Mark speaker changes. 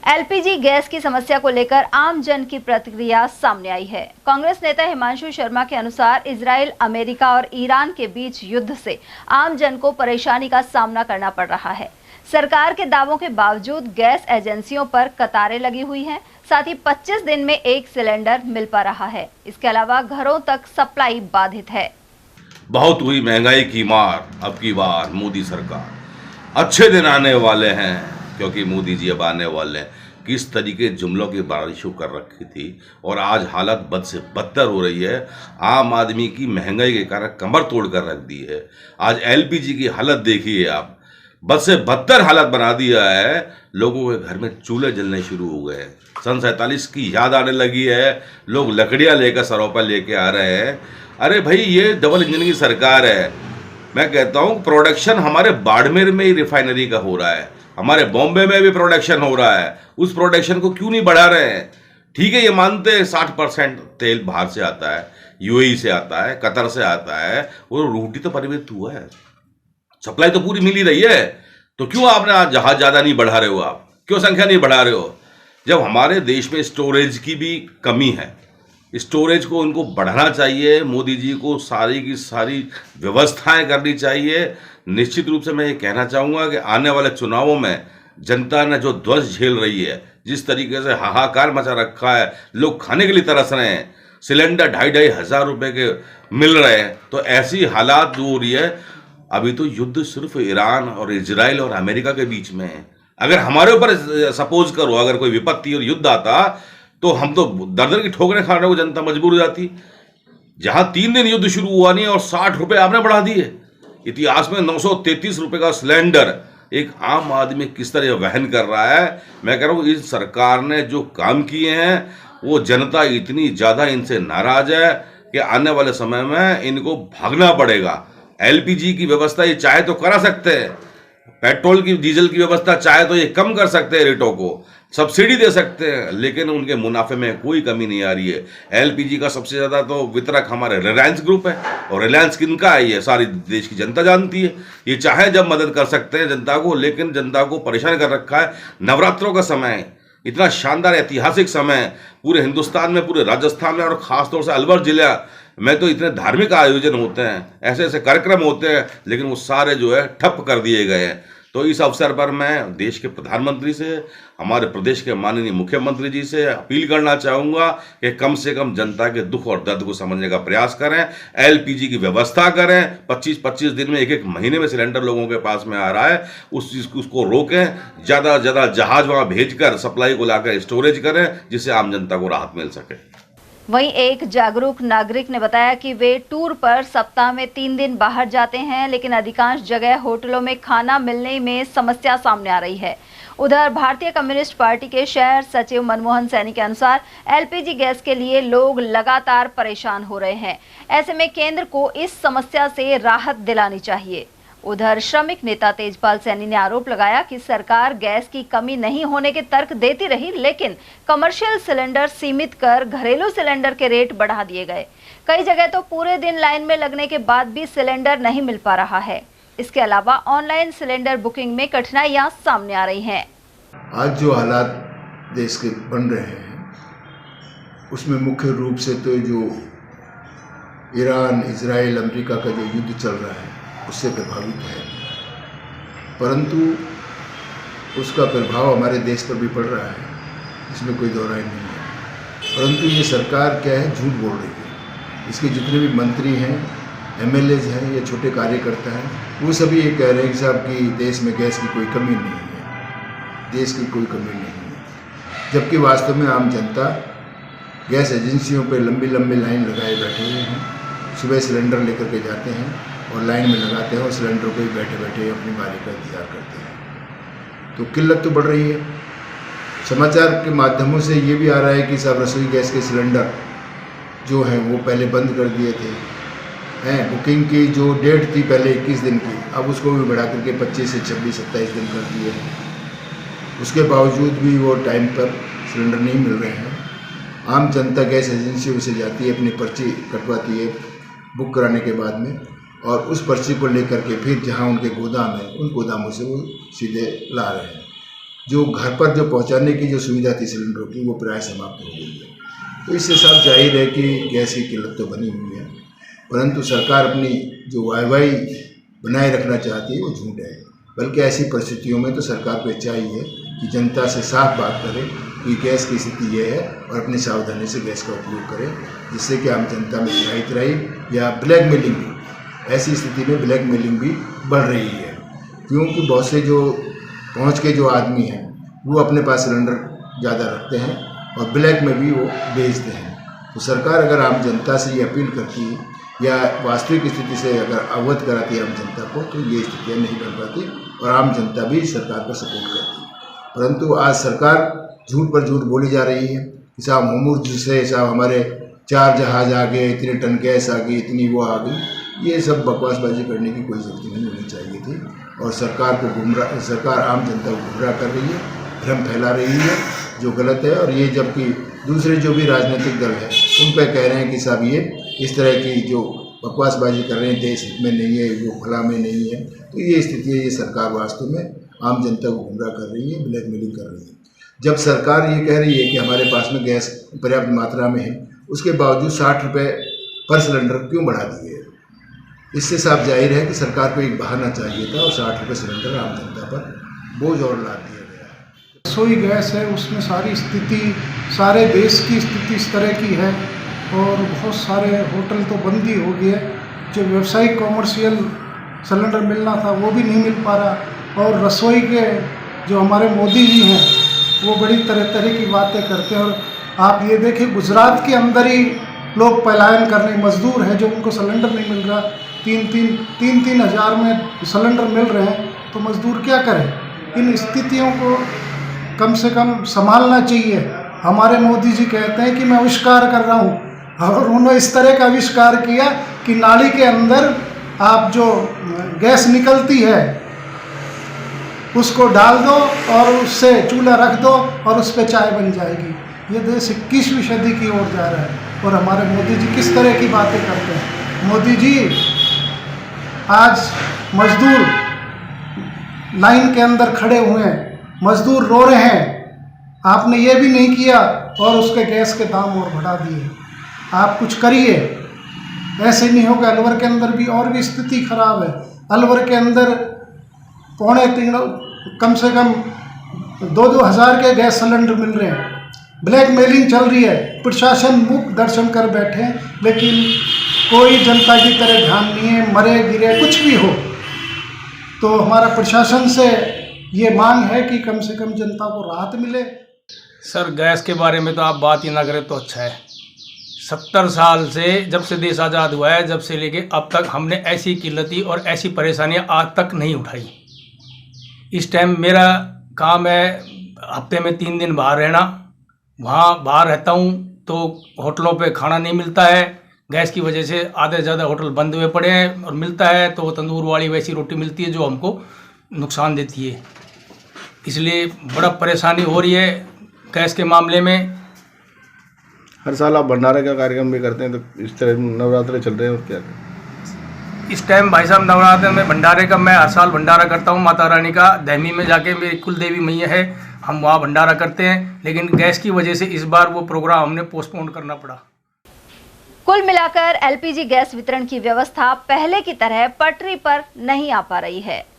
Speaker 1: LPG gas की समस्या को लेकर आम जन की प्रतिक्रिया सामने आई है। कांग्रेस नेता हिमांशु शर्मा के अनुसार इजराइल, अमेरिका और ईरान के बीच युद्ध से आम जन को परेशानी का सामना करना पड़ रहा है। सरकार के दावों के बावजूद गैस एजेंसियों पर कतारें लगी हुई हैं। साथ ही 25 दिन में एक सिलेंडर मिल पा रहा है। इसके अलावा घरों तक सप्लाई बाधित है।
Speaker 2: बहुत हुई महंगाई की मार, अब की बार मोदी सरकार। अच्छे दिन आने वाले हैं क्योंकि मोदी जी अब आने वाले हैं। किस तरीके जुमलों की बारिशों कर रखी थी और आज हालत बद से बदतर हो रही है। आम आदमी की महंगाई के कारण कमर तोड़ कर रख दी है। आज एलपीजी की हालत देखिए आप, बद से बदतर हालत बना दिया है। लोगों के घर में चूल्हे जलने शुरू हो गए हैं। सन 47 की याद आने लगी है। लोग लकड़ियां लेकर सरों पर लेके आ रहे हैं। अरे भाई, ये डबल इंजन की सरकार है। मैं कहता हूँ प्रोडक्शन हमारे बाड़मेर में ही रिफाइनरी का हो रहा है, हमारे बॉम्बे में भी प्रोडक्शन हो रहा है। उस प्रोडक्शन को क्यों नहीं बढ़ा रहे हैं? ठीक है, ये मानते हैं 60% तेल बाहर से आता है, यूएई से आता है, कतर से आता है, और रोटी तो परिमित हुआ है, सप्लाई तो पूरी मिल ही रही है। तो क्यों आपने आज जहाज ज़्यादा नहीं बढ़ा रहे हो? आप क्यों संख्या नहीं बढ़ा रहे हो? जब हमारे देश में स्टोरेज की भी कमी है, स्टोरेज को उनको बढ़ाना चाहिए। मोदी जी को सारी की सारी व्यवस्थाएं करनी चाहिए। निश्चित रूप से मैं ये कहना चाहूँगा कि आने वाले चुनावों में जनता ने जो ध्वज झेल रही है, जिस तरीके से हाहाकार मचा रखा है, लोग खाने के लिए तरस रहे हैं, सिलेंडर 2,500 रुपये के मिल रहे हैं, तो ऐसी हालात जो हो रही है। अभी तो युद्ध सिर्फ ईरान और इजराइल और अमेरिका के बीच में है। अगर हमारे ऊपर सपोज करो अगर कोई विपत्ति और युद्ध आता तो हम तो दर दर की ठोकरें खाने को जनता मजबूर हो जाती। जहां 3 दिन युद्ध शुरू हुआ नहीं और 60 रुपए आपने बढ़ा दिए। इतिहास में 933 रुपए का सिलेंडर एक आम आदमी किस तरह वहन कर रहा है। मैं कह रहा हूँ इस सरकार ने जो काम किए हैं वो जनता इतनी ज़्यादा इनसे नाराज है कि आने वाले समय में इनको भागना पड़ेगा। एलपीजी की व्यवस्था ये चाहे तो करा सकते हैं, पेट्रोल की डीजल की व्यवस्था चाहे तो ये कम कर सकते हैं, रेटों को सब्सिडी दे सकते हैं, लेकिन उनके मुनाफे में कोई कमी नहीं आ रही है। एलपीजी का सबसे ज़्यादा तो वितरक हमारे रिलायंस ग्रुप है, और रिलायंस किनका है ये सारी देश की जनता जानती है। ये चाहे जब मदद कर सकते हैं जनता को, लेकिन जनता को परेशान कर रखा है। नवरात्रों का समय है, इतना शानदार ऐतिहासिक समय, पूरे हिंदुस्तान में, पूरे राजस्थान में और ख़ासतौर से अलवर जिला में तो इतने धार्मिक आयोजन होते हैं, ऐसे ऐसे कार्यक्रम होते हैं, लेकिन वो सारे जो है ठप कर दिए गए हैं। तो इस अवसर पर मैं देश के प्रधानमंत्री से, हमारे प्रदेश के माननीय मुख्यमंत्री जी से अपील करना चाहूँगा कि कम से कम जनता के दुख और दर्द को समझने का प्रयास करें, एलपीजी की व्यवस्था करें। 25-25 दिन में, एक महीने में सिलेंडर लोगों के पास में आ रहा है, उस चीज़ उसको रोकें। ज़्यादा से ज़्यादा जहाज वहाँ भेजकर सप्लाई को लाकर स्टोरेज करें, जिससे आम जनता को राहत मिल सके।
Speaker 1: वहीं एक जागरूक नागरिक ने बताया कि वे टूर पर सप्ताह में 3 दिन बाहर जाते हैं, लेकिन अधिकांश जगह होटलों में खाना मिलने में समस्या सामने आ रही है। उधर भारतीय कम्युनिस्ट पार्टी के शहर सचिव मनमोहन सैनी के अनुसार एलपीजी गैस के लिए लोग लगातार परेशान हो रहे हैं। ऐसे में केंद्र को इस समस्या से राहत दिलानी चाहिए। उधर श्रमिक नेता तेजपाल सैनी ने आरोप लगाया कि सरकार गैस की कमी नहीं होने के तर्क देती रही, लेकिन कमर्शियल सिलेंडर सीमित कर घरेलू सिलेंडर के रेट बढ़ा दिए गए। कई जगह तो पूरे दिन लाइन में लगने के बाद भी सिलेंडर नहीं मिल पा रहा है। इसके अलावा ऑनलाइन सिलेंडर बुकिंग में कठिनाइयां सामने आ रही हैं।
Speaker 3: आज जो हालात देश के बन रहे हैं उसमें मुख्य रूप से तो जो ईरान, इजराइल, अमेरिका का जो युद्ध चल रहा है उससे प्रभावित है, परंतु उसका प्रभाव हमारे देश पर भी पड़ रहा है, इसमें कोई दो राय नहीं है। परंतु ये सरकार क्या है, झूठ बोल रही है। इसके जितने भी मंत्री हैं, एमएलएज हैं या छोटे कार्यकर्ता हैं, वो सभी ये कह रहे हैं कि साहब कि देश में गैस की कोई कमी नहीं है, देश की कोई कमी नहीं है। जबकि वास्तव में आम जनता गैस एजेंसियों पर लंबी लंबी लाइन लगाए बैठे हुए हैं। सुबह सिलेंडर लेकर के जाते हैं और लाइन में लगाते हैं और सिलेंडर को ही बैठे बैठे अपनी बारी का इंतजार करते हैं। तो किल्लत तो बढ़ रही है। समाचार के माध्यमों से ये भी आ रहा है कि साहब रसोई गैस के सिलेंडर जो हैं वो पहले बंद कर दिए थे, बुकिंग की जो डेट थी पहले 21 दिन की, अब उसको भी बढ़ा करके 25 से 26-27 दिन कर दिए हैं। उसके बावजूद भी वो टाइम पर सिलेंडर नहीं मिल रहे हैं। आम जनता गैस एजेंसियों से जाती है, अपनी पर्ची कटवाती है बुक कराने के बाद में, और उस पर्ची को लेकर के फिर जहां उनके गोदाम है उन गोदामों से वो सीधे ला रहे हैं। जो घर पर जो पहुंचाने की जो सुविधा थी सिलेंडरों की, वो प्राय समाप्त हो गई है। तो इससे साफ जाहिर है कि गैस की किल्लत तो बनी हुई है, परंतु सरकार अपनी जो वाहवाही बनाए रखना चाहती है वो झूठ है। बल्कि ऐसी परिस्थितियों में तो सरकार को चाहिए कि जनता से साफ बात करे कि गैस की स्थिति ये है और अपनी सावधानी से गैस का उपयोग करें, जिससे कि आम जनता में त्राही या ब्लैकमेलिंग, ऐसी स्थिति में ब्लैकमेलिंग भी बढ़ रही है, क्योंकि बहुत से जो पहुंच के जो आदमी हैं वो अपने पास सिलेंडर ज़्यादा रखते हैं और ब्लैक में भी वो बेचते हैं। तो सरकार अगर आम जनता से ये अपील करती है या वास्तविक स्थिति से अगर अवगत कराती है आम जनता को, तो ये स्थितियाँ नहीं बन पाती और आम जनता भी सरकार को सपोर्ट करती है। परंतु आज सरकार झूठ पर झूठ बोली जा रही है कि साहब मुमूर्त से साहब हमारे 4 जहाज आ गए, इतने टन गैस आ गई, इतनी वो आ गई। ये सब बकवासबाजी करने की कोई ज़रूरत नहीं होनी चाहिए थी और सरकार आम जनता को गुमराह कर रही है, भ्रम फैला रही है जो गलत है। और ये जबकि दूसरे जो भी राजनीतिक दल हैं उन पर कह रहे हैं कि साहब ये इस तरह की जो बकवासबाजी कर रहे हैं देश हित में नहीं है, वो भला में नहीं है। तो ये स्थिति है, ये सरकार वास्तव में आम जनता को गुमराह कर रही है, ब्लैकमेलिंग कर रही है। जब सरकार ये कह रही है कि हमारे पास में गैस पर्याप्त मात्रा में है, उसके बावजूद 60 रुपये पर सिलेंडर क्यों बढ़ा दिए? इससे साफ जाहिर है कि सरकार को एक बहाना चाहिए था और 60 रुपये सिलेंडर आम जनता पर बोझ और लाद दिया गया है।
Speaker 4: रसोई गैस है, उसमें सारी स्थिति, सारे देश की स्थिति इस तरह की है और बहुत सारे होटल तो बंद ही हो गए। जो व्यावसायिक कॉमर्शियल सिलेंडर मिलना था वो भी नहीं मिल पा रहा। और रसोई के जो हमारे मोदी जी हैं वो बड़ी तरह तरह की बातें करते हैं। और आप ये देखिए, गुजरात के अंदर ही लोग पलायन करने, मजदूर हैं जो उनको सिलेंडर नहीं मिल रहा, 3-3 हज़ार में सिलेंडर मिल रहे हैं, तो मजदूर क्या करें? इन स्थितियों को कम से कम संभालना चाहिए। हमारे मोदी जी कहते हैं कि मैं आविष्कार कर रहा हूँ और उन्होंने इस तरह का आविष्कार किया कि नाली के अंदर आप जो गैस निकलती है उसको डाल दो और उससे चूल्हा रख दो और उस पर चाय बन जाएगी। ये देश 21वीं सदी की ओर जा रहा है और हमारे मोदी जी किस तरह की बातें करते हैं। मोदी जी, आज मजदूर लाइन के अंदर खड़े हुए हैं, मजदूर रो रहे हैं, आपने ये भी नहीं किया और उसके गैस के दाम और बढ़ा दिए। आप कुछ करिए, ऐसे नहीं होगा। अलवर के अंदर भी और भी स्थिति खराब है। अलवर के अंदर 2.5 कम से कम 2-2 हज़ार के गैस सिलेंडर मिल रहे हैं। ब्लैकमेलिंग चल रही है, प्रशासन मुख दर्शन कर बैठे हैं, लेकिन कोई जनता की तरह ध्यान नहीं है। मरे गिरे कुछ भी हो, तो हमारा प्रशासन से ये मांग है कि कम से कम जनता को राहत मिले।
Speaker 5: सर, गैस के बारे में तो आप बात ही ना करें तो अच्छा है। 70 साल से, जब से देश आज़ाद हुआ है, जब से लेके अब तक हमने ऐसी किल्लती और ऐसी परेशानियां आज तक नहीं उठाई। इस टाइम मेरा काम है हफ्ते में 3 दिन बाहर रहना। वहाँ बाहर रहता हूँ तो होटलों पे खाना नहीं मिलता है, गैस की वजह से आधे से ज़्यादा होटल बंद हुए पड़े हैं, और मिलता है तो तंदूर वाली वैसी रोटी मिलती है जो हमको नुकसान देती है। इसलिए बड़ा परेशानी हो रही है गैस के मामले में।
Speaker 6: हर साल आप भंडारे का कार्यक्रम भी करते हैं, तो इस तरह नवरात्रे चल रहे हैं और क्या करें?
Speaker 5: इस टाइम भाई साहब नवरात्र में भंडारे का, मैं हर साल भंडारा करता हूँ माता रानी का। दहमी में जाके मेरी कुल देवी मैया है, हम वहाँ भंडारा करते हैं, लेकिन गैस की वजह से इस बार वो प्रोग्राम हमने पोस्टपोन करना पड़ा।
Speaker 1: कुल मिलाकर एलपीजी गैस वितरण की व्यवस्था पहले की तरह पटरी पर नहीं आ पा रही है।